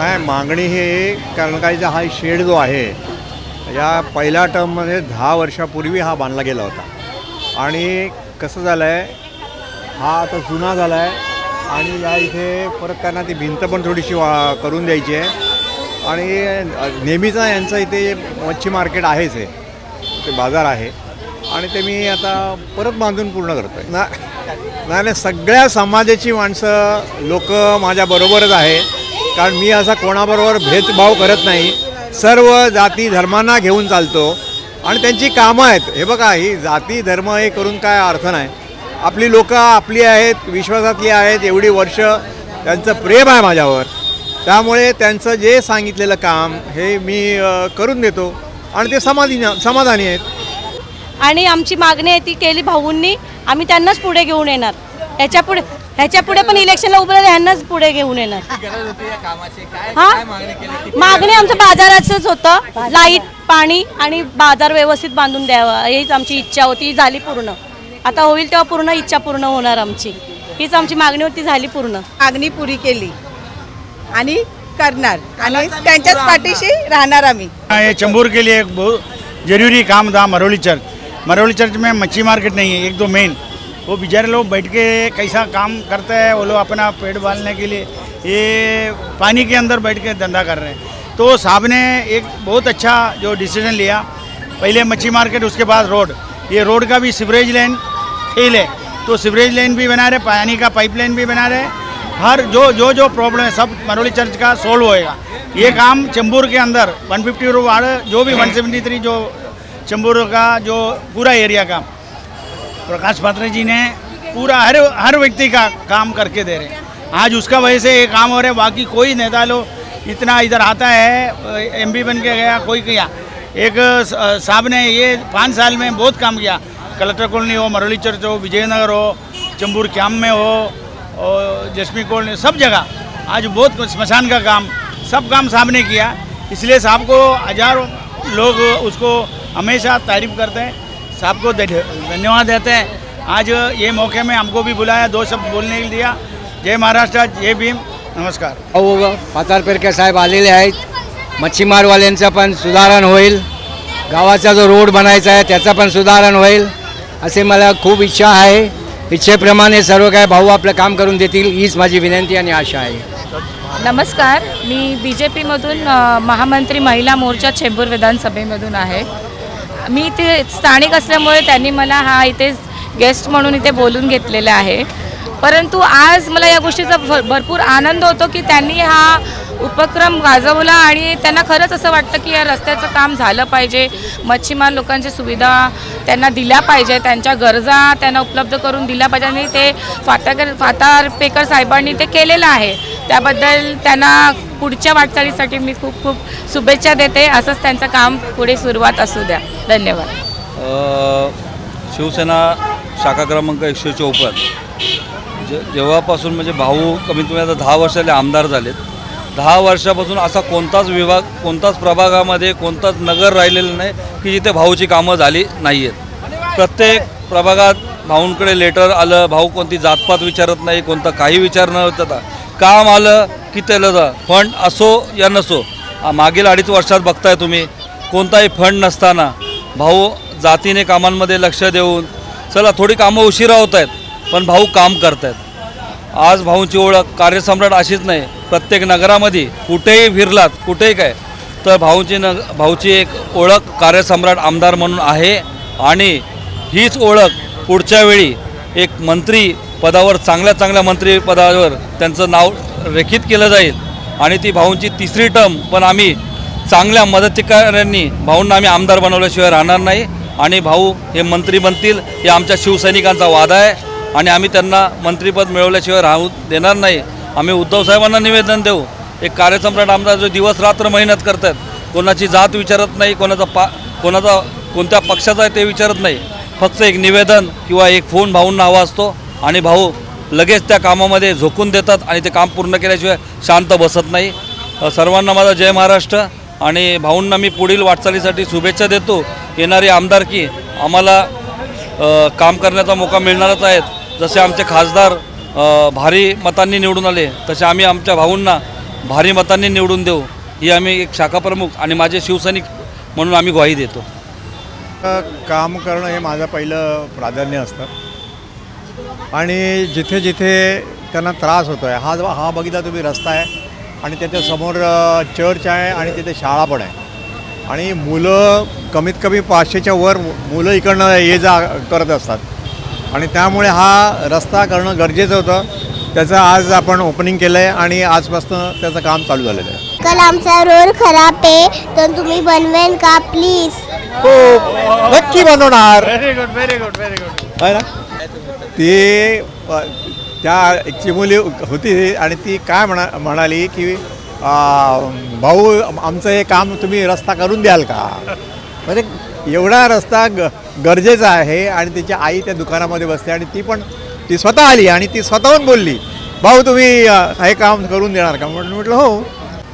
नाही, मागणी हे कारण काय हा शेड जो आहे या पहिल्या टर्ममध्ये 10 वर्षापूर्वी हा बांधला गेला होता आणि कसं झालं आहे हा आता जुना झाला आहे आणि या इथे परत त्यांना ती भिंत पण थोडीशी करून द्यायची आहे आणि नेहमीचा यांचं इथे मच्छी मार्केट आहेच आहे, ते बाजार आहे आणि ते मी आता परत बांधून पूर्ण करतो आहे. नाही, सगळ्या समाजाची माणसं लोक माझ्याबरोबरच आहे, कारण मी असा कोणाबरोबर भेदभाव करत नाही. सर्व जाती धर्मांना घेऊन चालतो आणि त्यांची कामं आहेत. हे बघा, ही जाती धर्म हे करून काय अर्थ नाही. आपली लोकं आपली आहेत, विश्वासातली आहेत, एवढी वर्ष त्यांचं प्रेम आहे माझ्यावर, त्यामुळे त्यांचं जे सांगितलेलं काम हे मी करून देतो आणि ते समाधानी आहेत. आणि आमची मागणी आहे ती केली भाऊंनी, आम्ही त्यांनाच पुढे घेऊन येणार. ह्याच्या पुढे पण इलेक्शनला उभं राहिलं ह्यांनाच पुढे घेऊन येणार. हां, मागणी आमचं बाजाराचंच होतं, लाईट पाणी आणि बाजार व्यवस्थित बांधून द्यावा हीच आमची इच्छा होती. झाली पूर्ण, आता होईल तेव्हा पूर्ण इच्छा पूर्ण होणार आमची. हीच आमची मागणी होती, झाली पूर्ण. मागणी पुरी केली आणि करणार आणि त्यांच्याच पाठीशी राहणार आम्ही. चंबूर के लिए एक बहुत जरूरी काम था मरौली चर्च में मच्छी मार्केट नहीं है, एक दो मेन, वो बेचारे लोग बैठ के कैसा काम करते हैं, वो लोग अपना पेट पालने के लिए ये पानी के अंदर बैठ के धंधा कर रहे हैं. तो साहब ने एक बहुत अच्छा जो डिसीजन लिया, पहले मच्छी मार्केट उसके बाद रोड, ये रोड का भी सीवरेज लाइन फेल है तो सीवरेज लाइन भी बना रहे, पानी का पाइपलाइन भी बना रहे, हर जो प्रॉब्लम है सब मरौली चर्च का सोल्व होएगा. ये काम चंबूर के अंदर 150 वार्ड जो भी 173 जो चंबूर का जो पूरा एरिया का प्रकाश पात्र जी ने पूरा हर व्यक्ति का काम करके दे रहे हैं. आज उसका वजह से ये काम हो रहा है. बाकी कोई नेता लोग इतना इधर आता है, MP बन के गया, कोई किया. एक साहब ने ये 5 साल में बहुत काम किया. कलेक्टर कॉलोनी हो, मरौली चर्च हो, विजयनगर हो, चंबूर कैम्प में हो और जश्मी कॉलोनी, सब जगह आज बहुत स्मशान का काम, सब काम साहब ने किया. इसलिए साहब को हजारों लोग उसको हमेशा तारीफ करते हैं, साहब को धन्यवाद देते हैं. आज ये मौके में हमको भी बुलाया, 2 शब्द बोलने के लिए दिया. जय महाराष्ट्र, जय भीम, नमस्कार. पातारपेरकर साहेब आलेले आहेत. मच्छीमारवाल्यांचं पण सुधारण होईल, गावाचा जो रोड बनायचा आहे त्याचा पण सुधारण होईल असे मला खूप इच्छा आहे. इच्छेप्रमाणे सर्व काय भाऊ आपलं काम करून देतील हीच माझी विनंती आणि आशा आहे. नमस्कार, मी BJPमधून महामंत्री महिला मोर्चा चेंबूर विधानसभेमधून आहे. मी इथे स्थानिक असल्यामुळे त्यांनी मला हा इथे गेस्ट म्हणून इथे बोलून घेतलेला आहे. परंतु आज मला या गोष्टीचा भरपूर आनंद होतो की त्यांनी हा उपक्रम गाजवला आणि त्यांना खरंच असं वाटतं की या रस्त्याचं काम झालं पाहिजे. मच्छीमार लोकांची सुविधा त्यांना दिल्या पाहिजे, त्यांच्या गरजा त्यांना उपलब्ध करून दिल्या पाहिजे आणि ते पातारपेकर साहेबांनी ते केलेलं आहे. त्याबद्दल त्यांना पुढच्या वाटचालीसाठी मी खूप खूप शुभेच्छा देते. असंच त्यांचं काम पुढे सुरुवात असू द्या. धन्यवाद. शिवसेना शाखा क्रमांक 154 जेव्हापासून म्हणजे भाऊ कमीत कमी आता 10 वर्षाले आमदार झालेत. 10 वर्षापासून असा कोणताच विभाग, कोणताच प्रभागामध्ये कोणताच नगर राहिलेलं नाही की जिथे भाऊची कामं झाली नाही आहेत. प्रत्येक प्रभागात भाऊंकडे लेटर आलं, भाऊ कोणती जातपात विचारत नाही, कोणता काही विचार न होता. काम आलं की त्याला फंड असो या नसो, मागील 2.5 वर्षात बघताय तुम्ही कोणताही फंड नसताना भाऊ जातीने कामांमध्ये लक्ष देऊन, चला थोडी कामं उशिरा होत आहेत पण भाऊ काम करत आहेत. आज भाऊंची ओळख कार्यसम्राट अशीच नाही, प्रत्येक नगरामध्ये कुठेही फिरलात कुठेही काय तर भाऊची एक ओळख कार्यसम्राट आमदार म्हणून आहे. आणि हीच ओळख पुढच्या वेळी एक मंत्री पदावर, चांगल्या मंत्रिपदावर त्यांचं नाव रेखित केलं जाईल आणि ती भाऊंची 3री टर्म. पण आम्ही चांगल्या मदतीकाऱ्यांनी भाऊंना आम्ही आमदार बनवल्याशिवाय राहणार नाही आणि भाऊ हे मंत्री बनतील हे आमच्या शिवसैनिकांचा वादा आहे आणि आम्ही त्यांना मंत्रिपद मिळवल्याशिवाय राहू देणार नाही. आम्ही उद्धव साहेबांना निवेदन देऊ, एक कार्यसम्राट आमदार जो दिवस रात्र मेहनत करतात, कोणाची जात विचारत नाही, कोणाचा कोणत्या पक्षाचा आहे ते विचारत नाही, फक्त एक निवेदन किंवा एक फोन भाऊंना हवा असतो आणि भाऊ लगेच त्या कामामध्ये झोकून देतात आणि ते काम पूर्ण केल्याशिवाय शांत बसत नाही. सर्वांना माझा जय महाराष्ट्र आणि भाऊंना मी पुढील वाटचालीसाठी शुभेच्छा देतो. येणारी आमदारकी आम्हाला काम करण्याचा मौका मिळणारच आहेत. जसे आमचे खासदार भारी मतांनी निवडून आले तसे आम्ही आमच्या भाऊंना भारी मतांनी निवडून देऊ ही आम्ही एक शाखा प्रमुख आणि माझे शिवसैनिक म्हणून आम्ही ग्वाही देतो. काम करणं हे माझं पहिलं प्राधान्य असतं आणि जिथे जिथे त्यांना त्रास होतो आहे हा बघितला तुम्ही रस्ता आहे आणि त्याच्यासमोर चर्च आहे आणि तिथे शाळा पण आहे आणि मुलं कमीत कमी 500च्या वर मुलं इकडनं ये जा करत असतात आणि त्यामुळे हा रस्ता करणं गरजेचं होतं. त्याचं आज आपण ओपनिंग केलं आहे आणि आजपासून त्याचं काम चालू झालेलं आहे. कल आमचा रोड खराब आहे तर तुम्ही बनवेल का प्लीज? हो नक्की बनवणार. Very good very good very good. आहे ना ती त्या एक चिमुली होती आणि ती काय म्हणाली की भाऊ आमचं हे काम तुम्ही रस्ता करून द्याल का. म्हणजे एवढा रस्ता गरजेचा आहे आणि तिची आई त्या दुकानामध्ये बसते आणि ती स्वतः आली आणि ती स्वतःहून बोलली भाऊ तुम्ही हे काम करून देणार का. म्हणून म्हटलं हो.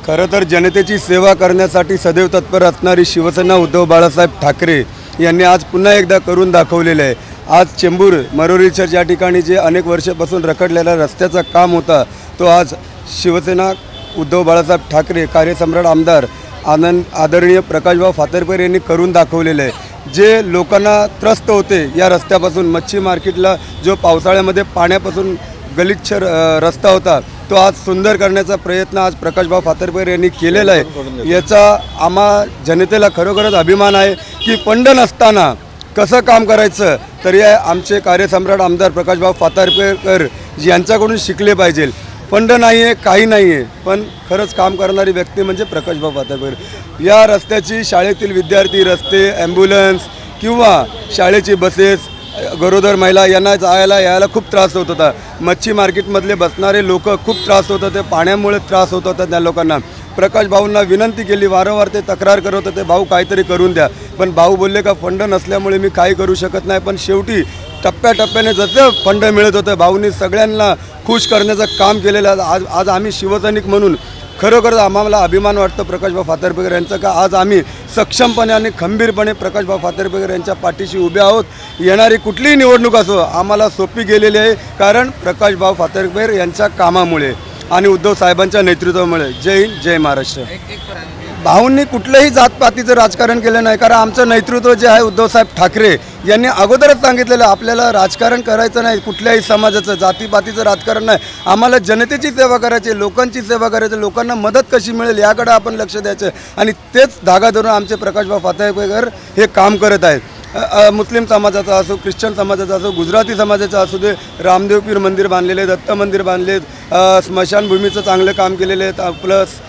खरं तर जनतेची सेवा करण्यासाठी सदैव तत्पर असणारी शिवसेना उद्धव बाळासाहेब ठाकरे यांनी आज पुन्हा एकदा करून दाखवलेलं आहे. आज चेंबूर मरोरी चर्च या ठिकाणी जे अनेक वर्षापासून रखडलेला रस्त्याचा काम होता तो आज शिवसेना उद्धव बाळासाहेब ठाकरे कार्यसम्राट आमदार आदरणीय प्रकाशभाऊ फातर्पेकर यांनी करून दाखवलेलं आहे. जे लोकांना त्रस्त होते या रस्त्यापासून मच्छी मार्केटला जो पावसाळ्यामध्ये पाण्यापासून गलिच्छ रस्ता होता तो आज सुंदर करण्याचा प्रयत्न आज प्रकाशभाऊ फातर्पेकर यांनी केलेला आहे. याचा आम्हा जनतेला खरोखरच अभिमान आहे की फंड नसताना कसं काम करायचं तरी आमचे कार्यसम्राट आमदार प्रकाशभाऊ फातर्पेकर यांच्याकडून शिकले पाहिजे. फंड नाही आहे काही नाही आहे पण खरंच काम करणारी व्यक्ती म्हणजे प्रकाशभाऊ फातर्पेकर. या रस्त्याची शाळेतील विद्यार्थी रस्ते ॲम्ब्युलन्स किंवा शाळेची बसेस गरोदर महिला यांना जायला यायला खूप त्रास होत होता. मच्छी मार्केटमधले बसणारे लोक खूप त्रास होत होते. पाण्यामुळे त्रास होत होता त्या लोकांना. प्रकाश भाऊंना विनंती केली वारंवार ते तक्रार करत होते भाऊ काहीतरी करून द्या पण भाऊ बोलले का फंड नसल्यामुळे मी काही करू शकत नाही. पण शेवटी टप्प्याटप्प्याने जसं फंड मिळत होतं भाऊंनी सगळ्यांना खुश करण्याचं काम केलेलं. आज आम्ही शिवसैनिक म्हणून खरोखर आम्हाला अभिमान वाटतो प्रकाशभाऊ फातर्पेकर यांचा का आज आम्ही सक्षमपणे आणि खंबीरपणे प्रकाशभाऊ फातर्पेकर यांच्या पाठीशी उभे आहोत. येणारी कुठलीही निवडणूक असो आम्हाला सोपी गेलेली आहे कारण प्रकाशभाऊ फातर्पेकर यांच्या कामामुळे आणि उद्धव साहेबांच्या नेतृत्वामुळे. जय हिंद जय महाराष्ट्र. भाऊंनी कुठलंही जातपातीचं राजकारण केलं नाही कारण आमचं नेतृत्व जे आहे उद्धवसाहेब ठाकरे यांनी अगोदरच सांगितलेलं आपल्याला राजकारण करायचं नाही कुठल्याही समाजाचं जातीपातीचं राजकारण नाही. आम्हाला जनतेची सेवा करायची लोकांची सेवा करायची लोकांना मदत कशी मिळेल याकडे आपण लक्ष द्यायचं आणि तेच धागा धरून आमचे प्रकाशभाऊ फातर्पेकर हे काम करत आहेत. मुस्लिम समाजाचा असो ख्रिश्चन समाजाचा असो गुजराती समाजाचा असू दे रामदेव पीर मंदिर बांधलेले दत्त मंदिर बांधलेत स्मशानभूमीचं चांगलं काम केलेले आहेत प्लस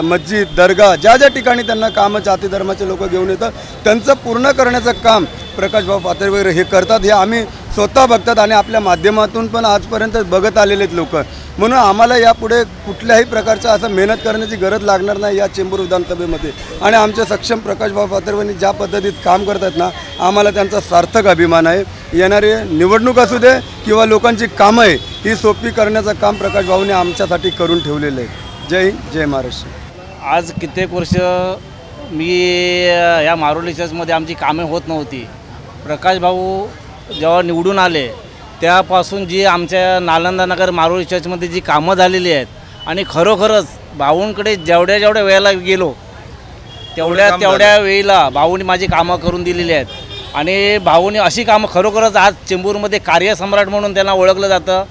मस्जिद दर्गा ज्या ज्या ठिकाणी त्यांना कामं जाती धर्माचे लोक घेऊन येतात त्यांचं पूर्ण करण्याचं काम प्रकाशभाऊ फातर्पेकर हे करतात. हे आम्ही स्वतः बघतात आणि आपल्या माध्यमातून पण आजपर्यंत बघत आलेले आहेत लोक. म्हणून आम्हाला यापुढे कुठल्याही प्रकारचं असं मेहनत करण्याची गरज लागणार नाही या चेंबूर विधानसभेमध्ये. आणि आमचे सक्षम प्रकाशभाऊ फातर्पेकर ज्या पद्धतीत काम करतात ना आम्हाला त्यांचा सार्थक अभिमान आहे. येणारी निवडणूक असू दे किंवा लोकांची कामं आहे ही सोपी करण्याचं काम प्रकाशभाऊने आमच्यासाठी करून ठेवलेलं आहे. जय हिंद जय महाराष्ट्र. आज कित्येक वर्ष मी या मारोली चर्चमध्ये आमची कामे होत नव्हती. प्रकाशभाऊ जेव्हा निवडून आले त्यापासून जी आमच्या नालंदा नगर मारोली चर्चमध्ये जी कामं झालेली आहेत आणि खरोखरच भाऊंकडे जेवढ्या वेळेला गेलो तेवढ्या वेळेला भाऊंनी माझी कामं करून दिलेली आहेत. आणि भाऊंनी अशी कामं खरोखरच आज चेंबूरमध्ये कार्यसम्राट म्हणून त्यांना ओळखलं जातं.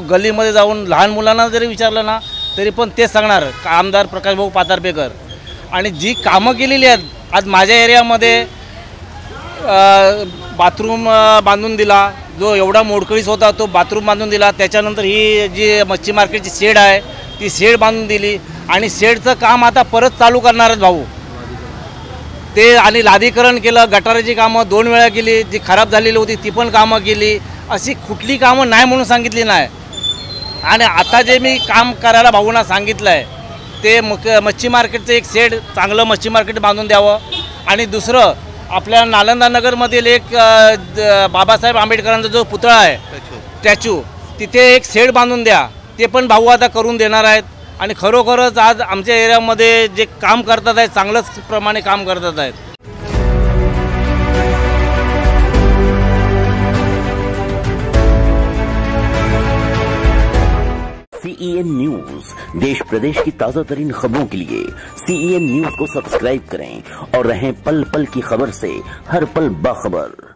गलीमध्ये जाऊन लहान मुलांना जरी विचारलं ना तरी पण तेच सांगणार आमदार प्रकाशभाऊ फातर्पेकर. आणि जी कामं केलेली आहेत आज माझ्या एरियामध्ये बाथरूम बांधून दिला जो एवढा मोडकळीस होता तो बाथरूम बांधून दिला. त्याच्यानंतर ही जी मच्छी मार्केटची शेड आहे ती शेड बांधून दिली आणि शेडचं काम आता परत चालू करणार आहेत भाऊ ते. आणि लादीकरण केलं गटाराची कामं 2 वेळा केली जी खराब झालेली होती ती पण कामं केली. अशी कुठली कामं नाही म्हणून सांगितली नाही. आणि आता जे मी काम करायला भाऊंना सांगितलं आहे ते मच्छी मार्केटचं एक शेड चांगलं मच्छी मार्केट बांधून द्यावं. आणि दुसरं आपल्या नालंदा नगरमधील एक बाबासाहेब आंबेडकरांचा जो पुतळा आहे स्टॅच्यू तिथे एक शेड बांधून द्या ते पण भाऊ आता करून देणार आहेत. आणि खरोखरच आज आमच्या एरियामध्ये जे काम करतात आहेत चांगलंच प्रमाणे काम करतात आहेत. CEN न्यूज, देश प्रदेश की ताजा तरीन खबरों के लिए CEN न्यूज को सब्सक्राइब करें और रहें पल पल की खबर से हर पल बाखबर।